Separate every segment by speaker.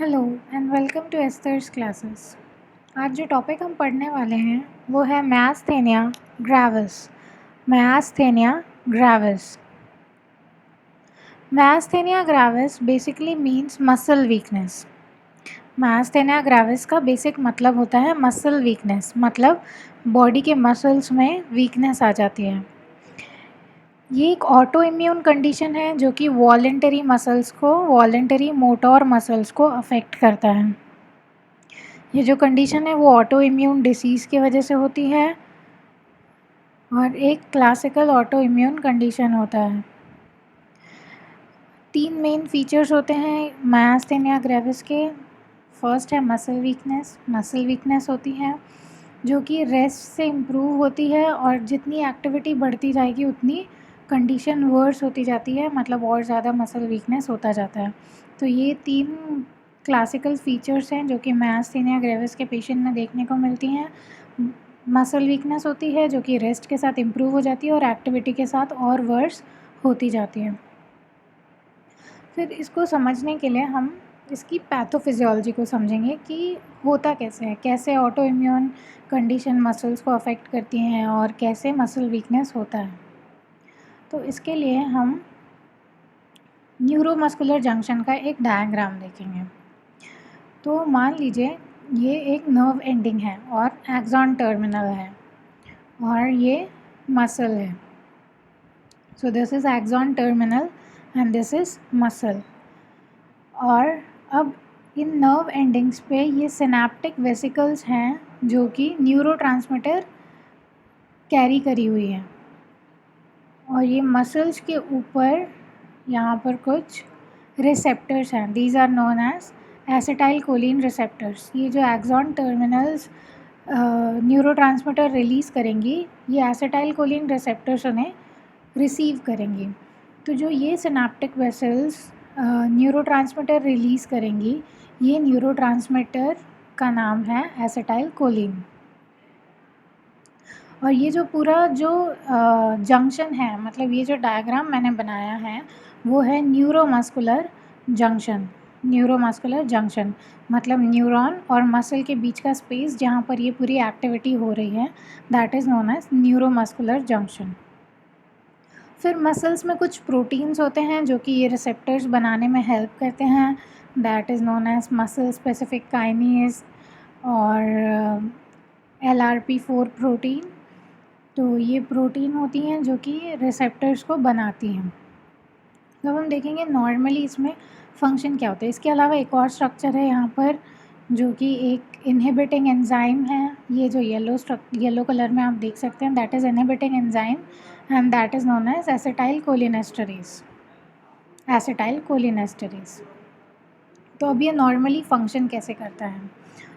Speaker 1: Hello and welcome to Esther's classes. आज जो topic हम पढ़ने वाले हैं वो है myasthenia gravis. Myasthenia gravis myasthenia gravis basically means muscle weakness. Myasthenia gravis का बेसिक मतलब होता है मसल वीकनेस, मतलब बॉडी के मसल्स में वीकनेस आ जाती है। ये एक ऑटो इम्यून कंडीशन है जो कि वॉलेंटरी मोटर मसल्स को अफेक्ट करता है। ये जो कंडीशन है वो ऑटो इम्यून डिसीज़ की वजह से होती है और एक क्लासिकल ऑटो इम्यून कंडीशन होता है। 3 मेन फीचर्स होते हैं मायस्थेनिया ग्रेविस के। फर्स्ट है मसल वीकनेस होती है जो कि रेस्ट से इम्प्रूव होती है, और जितनी एक्टिविटी बढ़ती जाएगी उतनी कंडीशन वर्स होती जाती है, मतलब और ज़्यादा मसल वीकनेस होता जाता है। तो ये 3 क्लासिकल फीचर्स हैं जो कि मायस्थेनिया ग्रेविस के पेशेंट में देखने को मिलती हैं। मसल वीकनेस होती है जो कि रेस्ट के साथ इम्प्रूव हो जाती है और एक्टिविटी के साथ और वर्स होती जाती है। फिर इसको समझने के लिए हम इसकी पैथोफिजियोलॉजी को समझेंगे कि होता कैसे है, कैसे ऑटो इम्यून कंडीशन मसल्स को अफेक्ट करती हैं और कैसे मसल वीकनेस होता है। तो इसके लिए हम न्यूरोमस्कुलर जंक्शन का एक डायग्राम देखेंगे। तो मान लीजिए ये एक नर्व एंडिंग है और एक्सॉन टर्मिनल है और ये मसल है। So this is axon terminal and this is muscle. और अब इन नर्व एंडिंग्स पे ये सिनेप्टिक वेसिकल्स हैं जो कि न्यूरोट्रांसमीटर कैरी करी हुई हैं, और ये मसल्स के ऊपर यहाँ पर कुछ रिसेप्टर्स हैं। These are known as acetyl choline receptors. ये जो एक्सॉन टर्मिनल्स न्यूरोट्रांसमीटर रिलीज़ करेंगी, ये एसिटाइल कोलिन रिसेप्टर्स उन्हें रिसीव करेंगी। तो जो ये सिनेप्टिक वेसल्स न्यूरोट्रांसमीटर रिलीज़ करेंगी, ये न्यूरोट्रांसमीटर का नाम है एसिटाइल कोलिन। और ये जो पूरा जो जंक्शन है, मतलब ये जो डायग्राम मैंने बनाया है वो है न्यूरोमस्कुलर जंक्शन। न्यूरोमस्कुलर जंक्शन मतलब न्यूरॉन और मसल के बीच का स्पेस जहाँ पर ये पूरी एक्टिविटी हो रही है, that is known as neuromuscular junction. फिर मसल्स में कुछ प्रोटीन्स होते हैं जो कि ये रिसेप्टर्स बनाने में हेल्प करते हैं, that is known as muscle specific kinase और LRP4 प्रोटीन। तो ये प्रोटीन होती हैं जो कि रिसेप्टर्स को बनाती हैं। जब हम देखेंगे नॉर्मली इसमें फंक्शन क्या होता है, इसके अलावा एक और स्ट्रक्चर है यहाँ पर जो कि एक इनहिबिटिंग एंजाइम है। ये जो येलो कलर में आप देख सकते हैं, that is inhibiting enzyme and that is known as एसिटाइल कोलिनेस्टरेज। तो अब ये नॉर्मली फंक्शन कैसे करता है,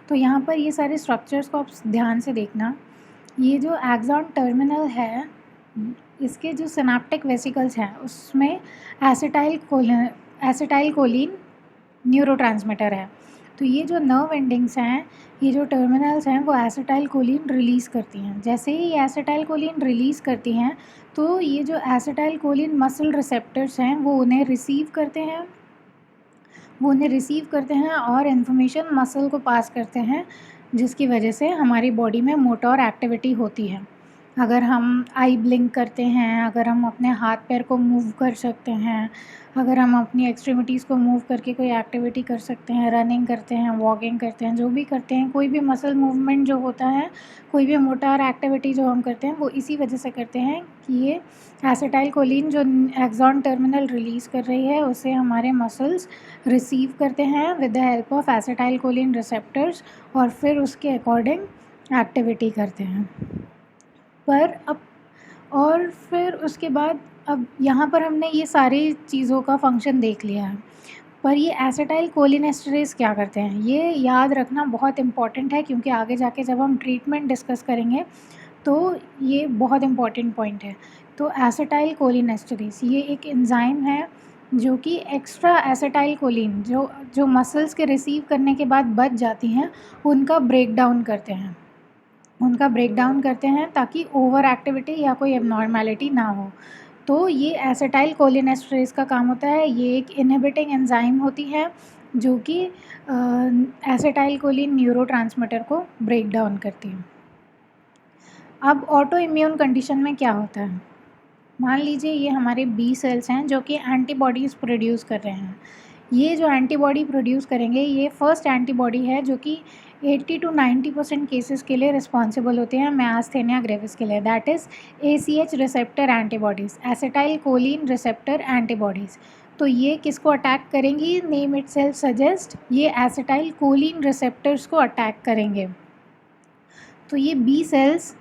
Speaker 1: तो यहाँ पर ये सारे स्ट्रक्चर्स को आप ध्यान से देखना। ये जो एक्सॉन टर्मिनल है, इसके जो सिनेप्टिक वेसिकल्स हैं उसमें एसिटाइल कोलिन न्यूरोट्रांसमीटर है। तो ये जो नर्व एंडिंग्स हैं, ये जो टर्मिनल्स हैं, वो एसिटाइल कोलिन रिलीज़ करती हैं। जैसे ही ये एसिटाइल कोलिन रिलीज़ करती हैं तो ये जो एसिटाइल कोलिन मसल रिसेप्टर्स हैं वो उन्हें रिसीव करते हैं और इन्फॉर्मेशन मसल को पास करते हैं, जिसकी वजह से हमारी बॉडी में मोटर एक्टिविटी होती है। अगर हम आई ब्लिंक करते हैं, अगर हम अपने हाथ पैर को मूव कर सकते हैं, अगर हम अपनी एक्सट्रीमिटीज़ को मूव करके कोई एक्टिविटी कर सकते हैं, रनिंग करते हैं, वॉकिंग करते हैं, जो भी करते हैं, कोई भी मसल मूवमेंट जो होता है, कोई भी मोटर एक्टिविटी जो हम करते हैं, वो इसी वजह से करते हैं कि ये एसिटाइल कोलिन जो एक्सॉन टर्मिनल रिलीज़ कर रही है उसे हमारे मसल्स रिसीव करते हैं with the help of acetyl choline receptors, और फिर उसके अकॉर्डिंग एक्टिविटी करते हैं। पर अब और फिर उसके बाद अब यहाँ पर हमने ये सारी चीज़ों का फंक्शन देख लिया है, पर ये एसिटाइल कोलिनेस्टरेज क्या करते हैं ये याद रखना बहुत इम्पॉर्टेंट है, क्योंकि आगे जाके जब हम ट्रीटमेंट डिस्कस करेंगे तो ये बहुत इम्पॉर्टेंट पॉइंट है। तो एसिटाइल कोलिनेस्टरेज ये एक एंजाइम है जो कि एक्स्ट्रा एसिटाइल कोलिन जो जो मसल्स के रिसीव करने के बाद बच जाती हैं उनका ब्रेक डाउन करते हैं ताकि ओवर एक्टिविटी या कोई एबनॉर्मेलिटी ना हो। तो ये एसिटाइल कोलिनेस्टरेज का काम होता है। ये एक इनहिबिटिंग एंजाइम होती है जो कि एसिटाइलकोलिन न्यूरोट्रांसमीटर को ब्रेक डाउन करती है। अब ऑटो इम्यून कंडीशन में क्या होता है, मान लीजिए ये हमारे बी सेल्स हैं जो कि एंटीबॉडीज़ प्रोड्यूस कर रहे हैं। ये जो एंटीबॉडी प्रोड्यूस करेंगे ये फर्स्ट एंटीबॉडी है जो कि 80 to 90% केसेस के लिए रिस्पॉन्सिबल होते हैं मायस्थेनिया ग्रेविस के लिए, that is ACH receptor antibodies, acetyl choline receptor antibodies. तो ये किसको अटैक करेंगी, नेम इटसेल्फ सजेस्ट, ये एसिटाइल कोलिन रिसेप्टर्स को अटैक करेंगे। तो ये बी सेल्स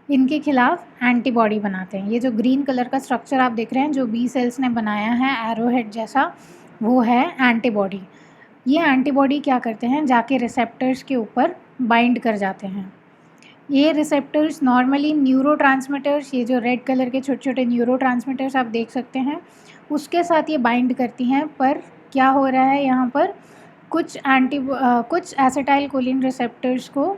Speaker 1: इनके खिलाफ एंटीबॉडी बनाते हैं। ये जो ग्रीन कलर का स्ट्रक्चर आप देख रहे हैं जो बी सेल्स ने बनाया है एरोहेड जैसा, वो है एंटीबॉडी। ये एंटीबॉडी क्या करते हैं, जाके रिसेप्टर्स के ऊपर बाइंड कर जाते हैं। ये रिसेप्टर्स नॉर्मली न्यूरोट्रांसमीटर्स, ये जो रेड कलर के छोटे छोटे न्यूरोट्रांसमीटर्स आप देख सकते हैं, उसके साथ ये बाइंड करती हैं। पर क्या हो रहा है यहाँ पर, कुछ एसिटाइल कोलिन रिसेप्टर्स को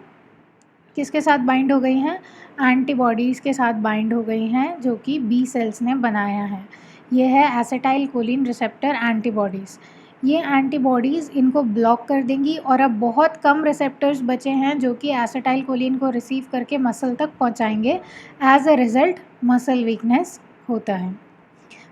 Speaker 1: किसके साथ बाइंड हो गई हैं, एंटीबॉडीज़ के साथ बाइंड हो गई हैं जो कि बी सेल्स ने बनाया है। ये है एसिटाइल कोलिन रिसेप्टर एंटीबॉडीज़। ये एंटीबॉडीज़ इनको ब्लॉक कर देंगी और अब बहुत कम रिसेप्टर्स बचे हैं जो कि एसिटाइल कोलिन को रिसीव करके मसल तक पहुंचाएंगे। As a result muscle weakness होता है।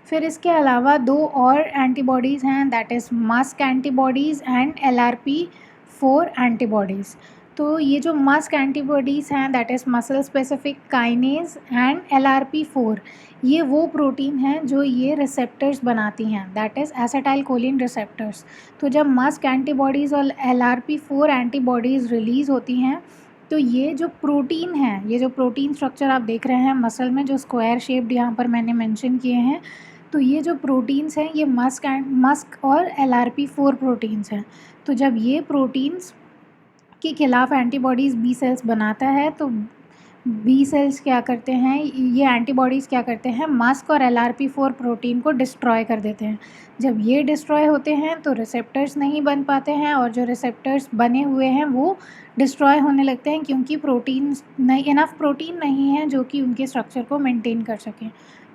Speaker 1: फिर इसके अलावा दो और एंटीबॉडीज़ हैं, that is MuSK antibodies and LRP4 antibodies. तो ये जो मस्क एंटीबॉडीज़ हैं that is muscle specific kinase and LRP4, ये वो प्रोटीन हैं जो ये रिसेप्टर्स बनाती हैं, that is acetyl choline receptors. तो जब मस्क एंटीबॉडीज़ और LRP4 एंटीबॉडीज़ रिलीज़ होती हैं तो ये जो प्रोटीन है, ये जो प्रोटीन स्ट्रक्चर आप देख रहे हैं मसल में जो स्क्वायर शेप्ड यहाँ पर मैंने मेंशन किए हैं, तो ये जो प्रोटीन्स हैं ये मस्क और LRP4 प्रोटीन्स हैं। तो जब ये प्रोटीन्स के खिलाफ एंटीबॉडीज़ बी सेल्स बनाता है तो बी सेल्स क्या करते हैं, ये एंटीबॉडीज़ क्या करते हैं, मस्क और LRP4 प्रोटीन को डिस्ट्रॉय कर देते हैं। जब ये डिस्ट्रॉय होते हैं तो रिसेप्टर्स नहीं बन पाते हैं और जो रिसेप्टर्स बने हुए हैं वो डिस्ट्रॉय होने लगते हैं क्योंकि इनफ प्रोटीन नहीं है जो कि उनके स्ट्रक्चर को मेंटेन कर सकें,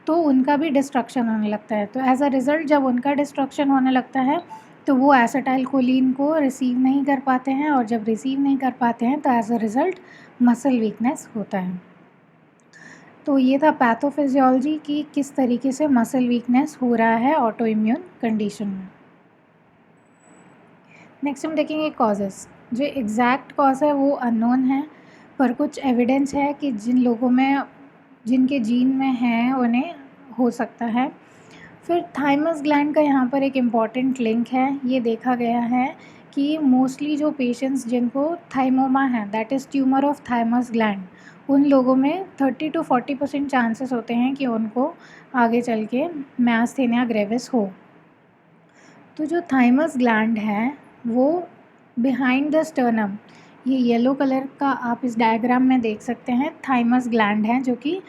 Speaker 1: तो उनका भी डिस्ट्रक्शन होने लगता है। तो एज अ रिज़ल्ट जब उनका डिस्ट्रक्शन होने लगता है तो वो एसिटाइल कोलिन को रिसीव नहीं कर पाते हैं और जब रिसीव नहीं कर पाते हैं तो as a result muscle weakness होता है। तो ये था पैथोफिजियोलॉजी की किस तरीके से मसल वीकनेस हो रहा है ऑटो इम्यून कंडीशन में। नेक्स्ट हम देखेंगे कॉजेज़। जो एग्जैक्ट कॉज है वो अननोन है, पर कुछ एविडेंस है कि जिन लोगों में जिनके जीन में है उन्हें हो सकता है। फिर थाइमस ग्लैंड का यहाँ पर एक इम्पॉर्टेंट लिंक है। ये देखा गया है कि मोस्टली जो पेशेंट्स जिनको थाइमोमा है, that is tumour of thymus gland, उन लोगों में 30 to 40% चांसेस होते हैं कि उनको आगे चल के मायस्थेनिया ग्रेविस हो। तो जो थाइमस ग्लैंड है वो बिहाइंड द स्टर्नम, ये येलो कलर का आप इस डायग्राम में देख सकते हैं, थाइमस ग्लैंड है जो कि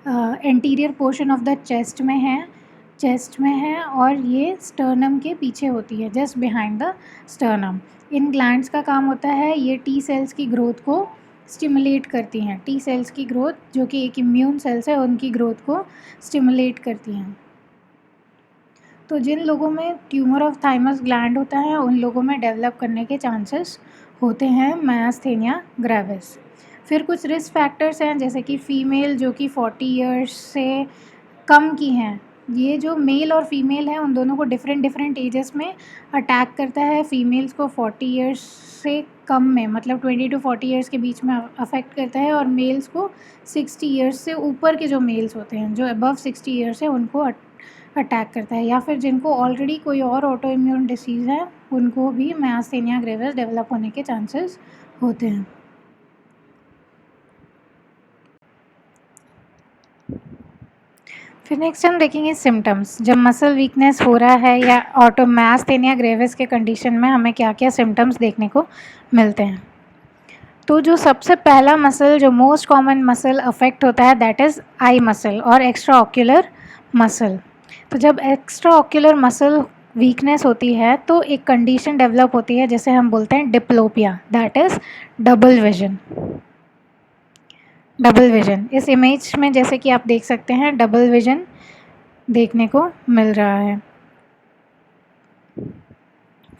Speaker 1: anterior portion of the chest में है और ये स्टर्नम के पीछे होती है, just behind the sternum. In glands का काम होता है ये टी सेल्स की ग्रोथ को स्टिमुलेट करती हैं, टी सेल्स की ग्रोथ जो कि एक इम्यून सेल्स है उनकी ग्रोथ को स्टिमुलेट करती हैं। तो जिन लोगों में ट्यूमर ऑफ थाइमस ग्लैंड होता है उन लोगों में डेवलप करने के चांसेस होते हैं मायस्थेनिया ग्रेविस। फिर कुछ रिस्क फैक्टर्स हैं जैसे कि फ़ीमेल जो कि 40 इयर्स से कम की हैं, ये जो मेल और फीमेल हैं उन दोनों को डिफरेंट एजेस में अटैक करता है। फीमेल्स को 40 इयर्स से कम में, मतलब 20 to 40 इयर्स के बीच में अफेक्ट करता है, और मेल्स को 60 इयर्स से ऊपर के जो मेल्स होते हैं जो अबव 60 इयर्स है उनको अटैक करता है। या फिर जिनको ऑलरेडी कोई और ऑटो इम्यून डिसीज़ है उनको भी मायस्थेनिया ग्रेविस डेवलप होने के चांसेस होते हैं। फिर नेक्स्ट हम देखेंगे सिम्टम्स। जब मसल वीकनेस हो रहा है या ऑटो मायस्थेनिया ग्रेविस के कंडीशन में हमें क्या क्या सिम्टम्स देखने को मिलते हैं। तो जो सबसे पहला मसल, जो मोस्ट कॉमन मसल अफेक्ट होता है दैट इज़ आई मसल और एक्स्ट्रा ऑक्यूलर मसल। तो जब एक्स्ट्रा ऑक्यूलर मसल वीकनेस होती है तो एक कंडीशन डेवलप होती है जिसे हम बोलते हैं diplopia, that is double vision. इस इमेज में जैसे कि आप देख सकते हैं डबल विजन देखने को मिल रहा है।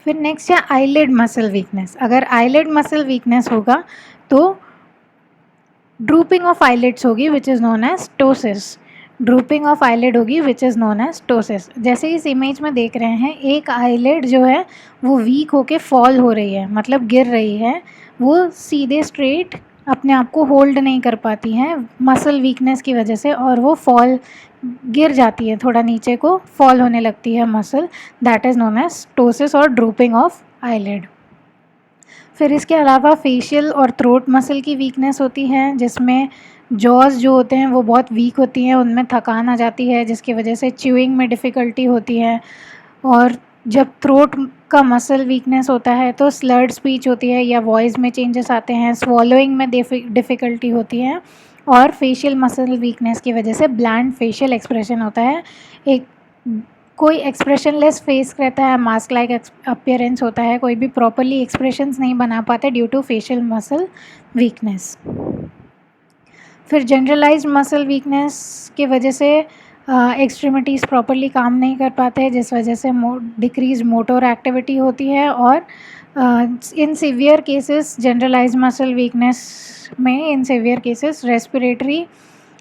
Speaker 1: फिर नेक्स्ट है आईलिड मसल वीकनेस। अगर आईलिड मसल वीकनेस होगा तो ड्रूपिंग ऑफ आईलिड्स होगी which is known as ptosis. Drooping of eyelid होगी which is known as ptosis. जैसे इस इमेज में देख रहे हैं, एक आईलिड जो है वो वीक होके फॉल हो रही है, मतलब गिर रही है, वो सीधे स्ट्रेट अपने आप को होल्ड नहीं कर पाती हैं मसल वीकनेस की वजह से, और वो फॉल गिर जाती है, थोड़ा नीचे को फॉल होने लगती है muscle, that is known as ptosis और ड्रूपिंग ऑफ आईलिड। फिर इसके अलावा फेशियल और थ्रोट मसल की वीकनेस होती है, जिसमें जॉज जो होते हैं वो बहुत वीक होती हैं, उनमें थकान आ जाती है जिसकी वजह से च्यूइंग में डिफ़िकल्टी होती है। और जब थ्रोट का मसल वीकनेस होता है तो स्लर्ड स्पीच होती है या वॉइस में चेंजेस आते हैं, स्वॉलोइंग में डिफ़िकल्टी होती है, और फेशियल मसल वीकनेस की वजह से ब्लैंड फेशियल एक्सप्रेशन होता है। एक कोई एक्सप्रेशनलेस फेस रहता है, मास्क लाइक अपीयरेंस होता है, कोई भी प्रॉपरली एक्सप्रेशंस नहीं बना पाते due to facial muscle weakness. फिर जनरलाइज्ड मसल वीकनेस की वजह से एक्सट्रीमिटीज़ प्रॉपरली काम नहीं कर पाते हैं, जिस वजह से डिक्रीज मोटर एक्टिविटी होती है। और in severe cases generalised muscle weakness में, इन सीवियर केसेस रेस्पिरेटरी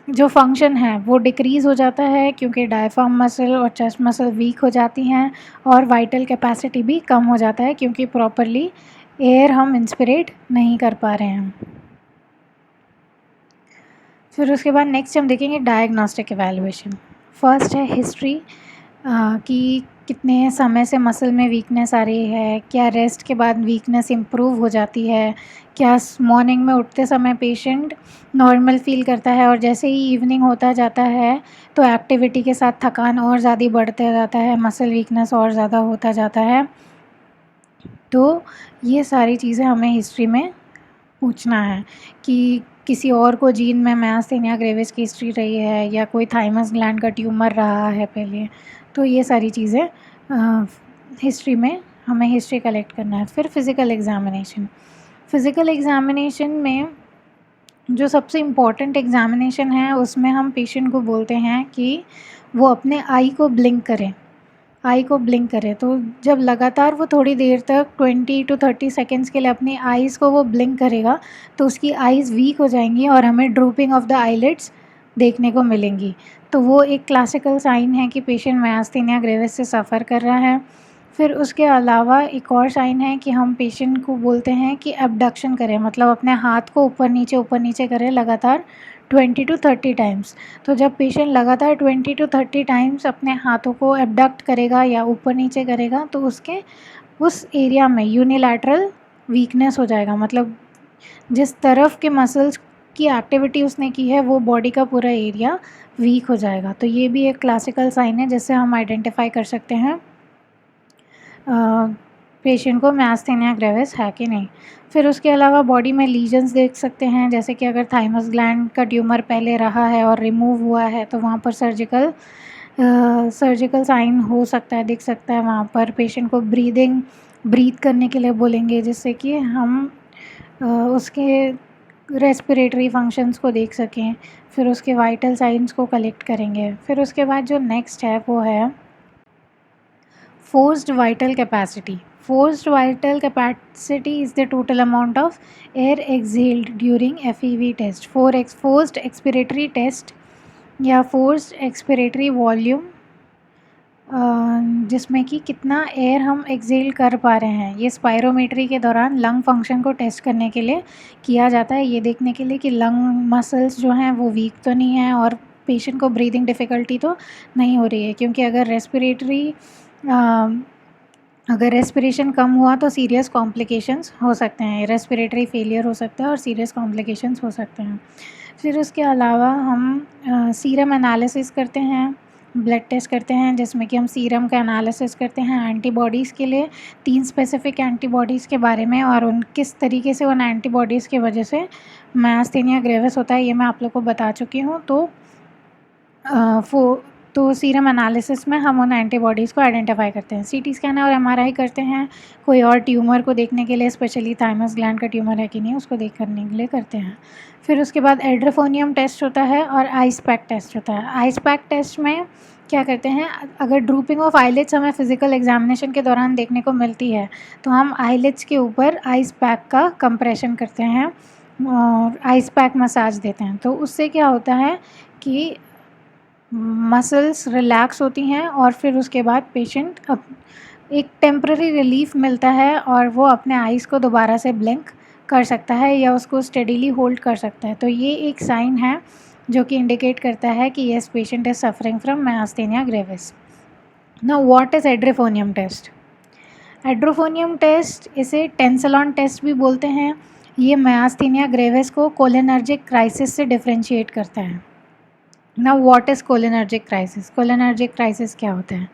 Speaker 1: जो फंक्शन है वो डिक्रीज़ हो जाता है, क्योंकि डायफ्राम मसल और चेस्ट मसल वीक हो जाती हैं, और वाइटल कैपेसिटी भी कम हो जाता है क्योंकि प्रॉपरली एयर हम इंस्पिरेट नहीं कर पा रहे हैं। फिर उसके बाद नेक्स्ट हम देखेंगे डायग्नोस्टिक एवेलुएशन। फर्स्ट है हिस्ट्री, कि कितने समय से मसल में वीकनेस आ रही है, क्या रेस्ट के बाद वीकनेस इम्प्रूव हो जाती है, क्या मॉर्निंग में उठते समय पेशेंट नॉर्मल फील करता है और जैसे ही इवनिंग होता जाता है तो एक्टिविटी के साथ थकान और ज़्यादा बढ़ते जाता है, मसल वीकनेस और ज़्यादा होता जाता है। तो ये सारी चीज़ें हमें हिस्ट्री में पूछना है कि किसी और को जीन में मायस्थेनिया ग्रेविस की हिस्ट्री रही है या कोई थाइमस ग्लैंड का ट्यूमर रहा है पहले, तो ये सारी चीज़ें हिस्ट्री में हमें हिस्ट्री कलेक्ट करना है। फिर फिज़िकल एग्जामिनेशन। फ़िज़िकल एग्जामिनेशन में जो सबसे इम्पॉर्टेंट एग्जामिनेशन है उसमें हम पेशेंट को बोलते हैं कि वो अपने आई को ब्लिंक करें। तो जब लगातार वो थोड़ी देर तक 20 to 30 सेकेंड्स के लिए अपनी आइज़ को वो ब्लिंक करेगा तो उसकी आइज़ वीक हो जाएंगी और हमें ड्रूपिंग ऑफ द आईलिड्स देखने को मिलेंगी। तो वो एक क्लासिकल साइन है कि पेशेंट मायस्थेनिया ग्रेविस से सफ़र कर रहा है। फिर उसके अलावा एक और साइन है कि हम पेशेंट को बोलते हैं कि एबडक्शन करें, मतलब अपने हाथ को ऊपर नीचे करें लगातार 20 to 30 टाइम्स। तो जब पेशेंट लगातार 20 to 30 टाइम्स अपने हाथों को एबडक्ट करेगा या ऊपर नीचे करेगा तो उसके उस एरिया में यूनिलैटरल वीकनेस हो जाएगा, मतलब जिस तरफ के मसल्स की एक्टिविटी उसने की है वो बॉडी का पूरा एरिया वीक हो जाएगा। तो ये भी एक क्लासिकल साइन है जिससे हम आइडेंटिफाई कर सकते हैं पेशेंट को मायस्थेनिया ग्रेविस है कि नहीं। फिर उसके अलावा बॉडी में लीजन्स देख सकते हैं, जैसे कि अगर थाइमस ग्लैंड का ट्यूमर पहले रहा है और रिमूव हुआ है तो वहाँ पर सर्जिकल साइन हो सकता है, दिख सकता है। वहाँ पर पेशेंट को ब्रीथ करने के लिए बोलेंगे, जिससे कि हम उसके रेस्पिरेटरी फंक्शंस को देख सकें। फिर उसके वाइटल साइंस को कलेक्ट करेंगे। फिर उसके बाद जो नेक्स्ट है वो है forced vital capacity. Forced vital capacity is the total amount of air exhaled during FEV test. Forced expiratory test या forced expiratory volume, जिसमें कि कितना एयर हम एक्सेल कर पा रहे हैं, ये स्पायरोमेट्री के दौरान लंग फंक्शन को टेस्ट करने के लिए किया जाता है, ये देखने के लिए कि लंग मसल्स जो हैं वो वीक तो नहीं है और पेशेंट को ब्रीदिंग डिफ़िकल्टी तो नहीं हो रही है। क्योंकि अगर रेस्पिरेशन कम हुआ तो सीरियस कॉम्प्लिकेशंस हो सकते हैं, रेस्पिरेटरी फेलियर हो सकता है और सीरियस कॉम्प्लिकेशंस हो सकते हैं। फिर उसके अलावा हम सीरम एनालिसिस करते हैं, ब्लड टेस्ट करते हैं, जिसमें कि हम सीरम का एनालिसिस करते हैं एंटीबॉडीज़ के लिए, 3 स्पेसिफिक एंटीबॉडीज़ के बारे में, और उन किस तरीके से उन एंटीबॉडीज़ की वजह से मायस्थेनिया ग्रेविस होता है ये मैं आप लोग को बता चुकी हूँ। तो सीरम एनालिसिस में हम उन एंटीबॉडीज़ को आइडेंटिफाई करते हैं। सीटी स्कैन और एमआरआई करते हैं कोई और ट्यूमर को देखने के लिए, स्पेशली थाइमस ग्लैंड का ट्यूमर है कि नहीं उसको देख करने के लिए करते हैं। फिर उसके बाद एड्रोफोनियम टेस्ट होता है और आइसपैक टेस्ट होता है। आइसपैक टेस्ट में क्या करते हैं, अगर ड्रूपिंग ऑफ आईलिड्स हमें फिज़िकल एग्जामिनेशन के दौरान देखने को मिलती है तो हम आईलिड्स के ऊपर आइस पैक का कंप्रेशन करते हैं और आइस पैक मसाज देते हैं। तो उससे क्या होता है कि मसल्स रिलैक्स होती हैं और फिर उसके बाद पेशेंट एक टेम्पररी रिलीफ मिलता है और वो अपने आइज़ को दोबारा से ब्लिंक कर सकता है या उसको स्टेडीली होल्ड कर सकता है। तो ये एक साइन है जो कि इंडिकेट करता है कि yes patient is suffering from myasthenia gravis. Now what is edrophonium test? Edrophonium test, इसे टेंसलॉन टेस्ट भी बोलते हैं। ये मायस्थेनिया ग्रेविस को कोलिनर्जिक क्राइसिस से डिफरेंशिएट करता है। Now what is cholinergic crisis? Cholinergic crisis क्या होता है?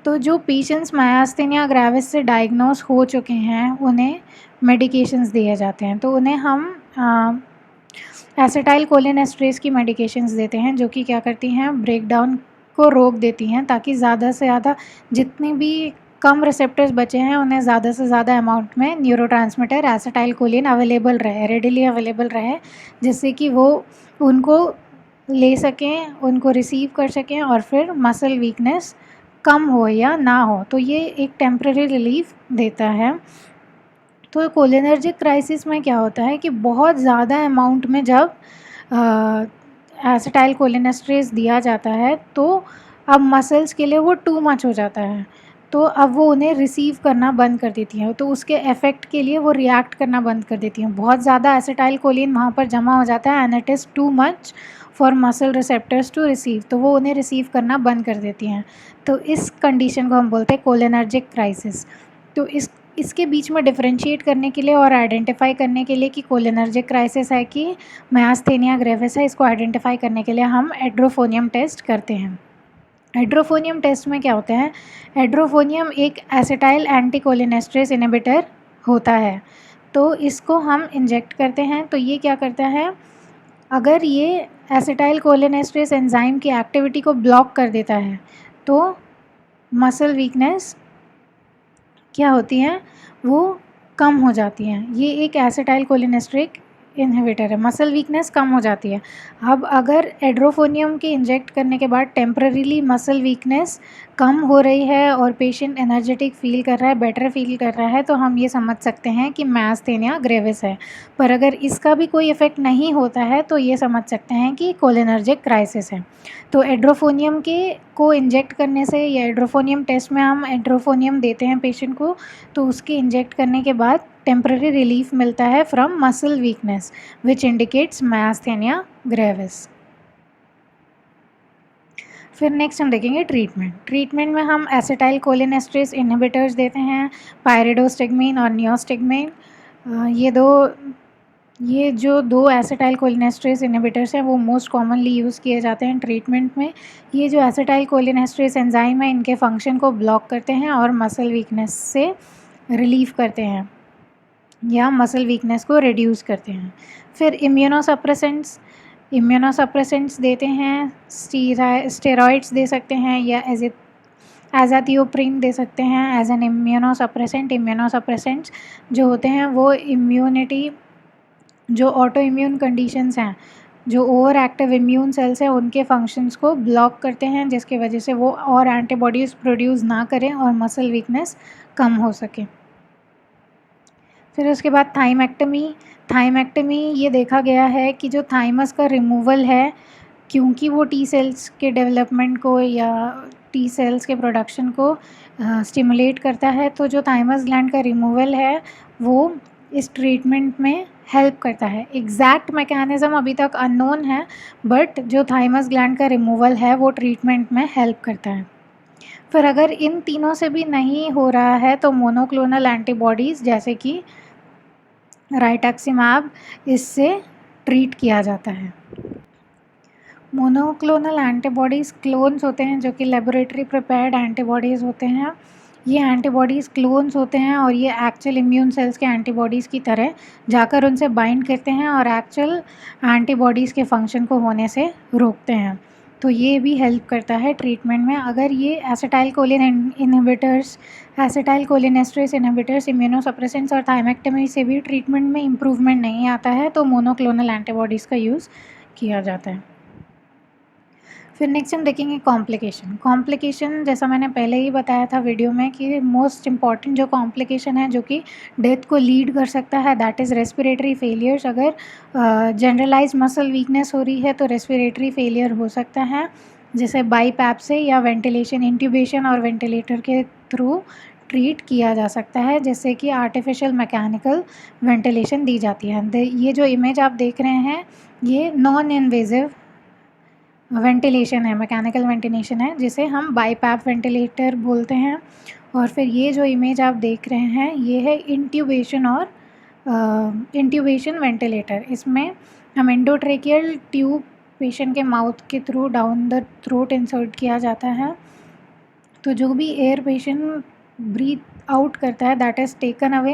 Speaker 1: तो जो पेशेंट्स मायस्थेनिया ग्रेविस से डायग्नोस हो चुके हैं उन्हें मेडिकेशंस दिए जाते हैं। तो उन्हें हम एसिटाइल कोलिनेस्ट्रेज की मेडिकेशंस देते हैं जो कि क्या करती हैं, ब्रेकडाउन को रोक देती हैं ताकि ज़्यादा से ज़्यादा जितनी भी कम रिसेप्टर्स बचे हैं उन्हें ज़्यादा से ज़्यादा अमाउंट में न्यूरोट्रांसमीटर एसिटाइल कोलिन अवेलेबल रहे, रेडिली अवेलेबल रहे, जिससे कि वो उनको ले सकें, उनको रिसीव कर सकें और फिर मसल वीकनेस कम हो या ना हो। तो ये एक टेम्पररी रिलीफ देता है। तो कोलिनर्जिक क्राइसिस में क्या होता है कि बहुत ज़्यादा अमाउंट में जब एसिटाइल कोलिनेस्ट्रेज दिया जाता है तो अब मसल्स के लिए वो टू मच हो जाता है, तो अब वो उन्हें रिसीव करना बंद कर देती हैं, तो उसके इफ़ेक्ट के लिए वो रिएक्ट करना बंद कर देती हैं। बहुत ज़्यादा एसिटाइल कोलिन वहाँ पर जमा हो जाता है and it is too much for muscle receptors to receive, तो वो उन्हें रिसीव करना बंद कर देती हैं। तो इस कंडीशन को हम बोलते हैं कोलिनर्जिक क्राइसिस। तो इसके बीच में डिफरेंशिएट करने के लिए और आइडेंटिफाई करने के लिए कि कोलिनर्जिक क्राइसिस है कि मायस्थेनिया ग्रेविस है, इसको आइडेंटिफाई करने के लिए हम एड्रोफोनियम टेस्ट करते हैं। एड्रोफोनियम टेस्ट में क्या होता है, एड्रोफोनियम एक एसिटाइल एंटीकोलिनेस्ट्रेज इनहिबिटर होता है, तो इसको हम इंजेक्ट करते हैं। तो ये क्या करता है, अगर ये एसिटाइल कोलिनेस्ट्रेज एंजाइम की एक्टिविटी को ब्लॉक कर देता है तो मसल वीकनेस क्या होती हैं, वो कम हो जाती हैं। ये एक एसिटाइल कोलिनेस्ट्रिक इन्हिबिटर है, मसल वीकनेस कम हो जाती है। अब अगर एड्रोफोनियम के इंजेक्ट करने के बाद टेम्पररीली मसल वीकनेस कम हो रही है और पेशेंट एनर्जेटिक फील कर रहा है, बेटर फील कर रहा है, तो हम ये समझ सकते हैं कि मायस्थेनिया ग्रेविस है। पर अगर इसका भी कोई इफ़ेक्ट नहीं होता है तो ये समझ सकते हैं कि कोलिनर्जिक क्राइसिस है। तो एड्रोफोनियम को इंजेक्ट करने से या एड्रोफोनियम टेस्ट में हम एड्रोफोनियम देते हैं पेशेंट को, तो उसके इंजेक्ट करने के बाद टेम्पररी रिलीफ मिलता है from muscle weakness which indicates myasthenia gravis. फिर नेक्स्ट हम देखेंगे ट्रीटमेंट में हम एसिटाइल कोलिनेस्ट्रेज इनहिबिटर्स देते हैं, पायरिडोस्टिग्मीन और नियोस्टिग्मीन। ये जो दो एसिटाइल कोलिनेस्ट्रेज इनहिबिटर्स हैं वो मोस्ट कॉमनली यूज़ किए जाते हैं ट्रीटमेंट में। ये जो एसिटाइल कोलिनेस्ट्रेज एंजाइम है इनके फंक्शन को ब्लॉक करते हैं और मसल वीकनेस से रिलीव करते हैं या मसल वीकनेस को रिड्यूस करते हैं। फिर इम्यूनोसप्रेसेंट्स देते हैं, स्टेरॉइड्स दे सकते हैं या एज़ाथियोप्रिन दे सकते हैं एज एन इम्यूनोसप्रेसेंट्स जो होते हैं वो जो ऑटो इम्यून कंडीशंस हैं, जो ओवर एक्टिव इम्यून सेल्स हैं उनके फंक्शंस को ब्लॉक करते हैं, जिसकी वजह से वो और एंटीबॉडीज़ प्रोड्यूस ना करें और मसल वीकनेस कम हो सके। फिर उसके बाद थाइमेक्टमी ये देखा गया है कि जो थाइमस का रिमूवल है, क्योंकि वो टी सेल्स के डेवलपमेंट को या टी सेल्स के प्रोडक्शन को स्टिमुलेट करता है, तो जो थाइमस ग्लैंड का रिमूवल है वो इस ट्रीटमेंट में हेल्प करता है। एग्जैक्ट मैकेनिज़्म अभी तक अननोन है, बट जो थाइमस ग्लैंड का रिमूवल है वो ट्रीटमेंट में हेल्प करता है। फिर अगर इन तीनों से भी नहीं हो रहा है तो मोनोक्लोनल एंटीबॉडीज़ जैसे कि राइटक्सिमैब, इससे ट्रीट किया जाता है। मोनोक्लोनल एंटीबॉडीज़ क्लोन्स होते हैं जो कि लेबोरेटरी प्रिपेयर्ड एंटीबॉडीज़ होते हैं। ये एंटीबॉडीज़ क्लोन्स होते हैं और ये एक्चुअल इम्यून सेल्स के एंटीबॉडीज़ की तरह जाकर उनसे बाइंड करते हैं और एक्चुअल एंटीबॉडीज़ के फंक्शन को होने से रोकते हैं। तो ये भी हेल्प करता है ट्रीटमेंट में। अगर ये एसिटाइल कोलिनेस्ट्रेज इनहिबिटर्स, इम्यूनोसप्रेसेंट्स और थाइमेक्टमी से भी ट्रीटमेंट में इम्प्रूवमेंट नहीं आता है तो मोनोक्लोनल एंटीबॉडीज़ का यूज़ किया जाता है। फिर नेक्स्ट हम देखेंगे कॉम्प्लिकेशन जैसा मैंने पहले ही बताया था वीडियो में कि मोस्ट इम्पॉर्टेंट जो कॉम्प्लिकेशन है जो कि डेथ को लीड कर सकता है दैट इज़ रेस्पिरेटरी फेलियर्स। अगर जनरलाइज मसल वीकनेस हो रही है तो रेस्पिरेटरी फेलियर हो सकता है, जैसे बाईपैप से या वेंटिलेशन, इंट्यूबेशन और वेंटिलेटर के थ्रू ट्रीट किया जा सकता है, जैसे कि आर्टिफिशियल मैकेनिकल वेंटिलेशन दी जाती है। ये जो इमेज आप देख रहे हैं ये नॉन इन्वेजिव वेंटिलेशन है, मैकेनिकल वेंटिलेशन है, जिसे हम बाईपैप वेंटिलेटर बोलते हैं। और फिर ये जो इमेज आप देख रहे हैं ये है इंट्यूबेशन और इंट्यूबेशन वेंटिलेटर। इसमें हम एंडोट्रेकियल ट्यूब पेशेंट के माउथ के through down the throat insert किया जाता है। तो जो भी एयर पेशेंट ब्रीथ आउट करता है that is taken away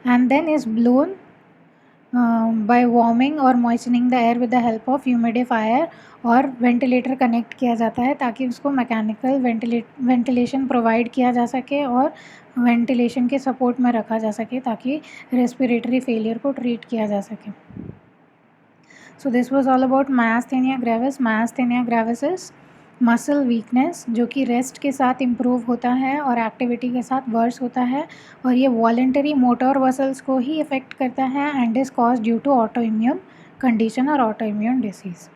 Speaker 1: and then is blown by warming और moistening the air with the help of humidifier, और वेंटिलेटर कनेक्ट किया जाता है ताकि उसको मैकेनिकल वेंटिलेशन प्रोवाइड किया जा सके और वेंटिलेशन के सपोर्ट में रखा जा सके ताकि रेस्पिरेटरी फेलियर को ट्रीट किया जा सके। So this was all about myasthenia gravis. Myasthenia gravis is muscle weakness जो कि रेस्ट के साथ इम्प्रूव होता है और एक्टिविटी के साथ वर्स होता है, और ये वॉलेंटरी मोटर मसल्स को ही इफ़ेक्ट करता है and is cause due to autoimmune condition और ऑटो इम्यून डिसीज़।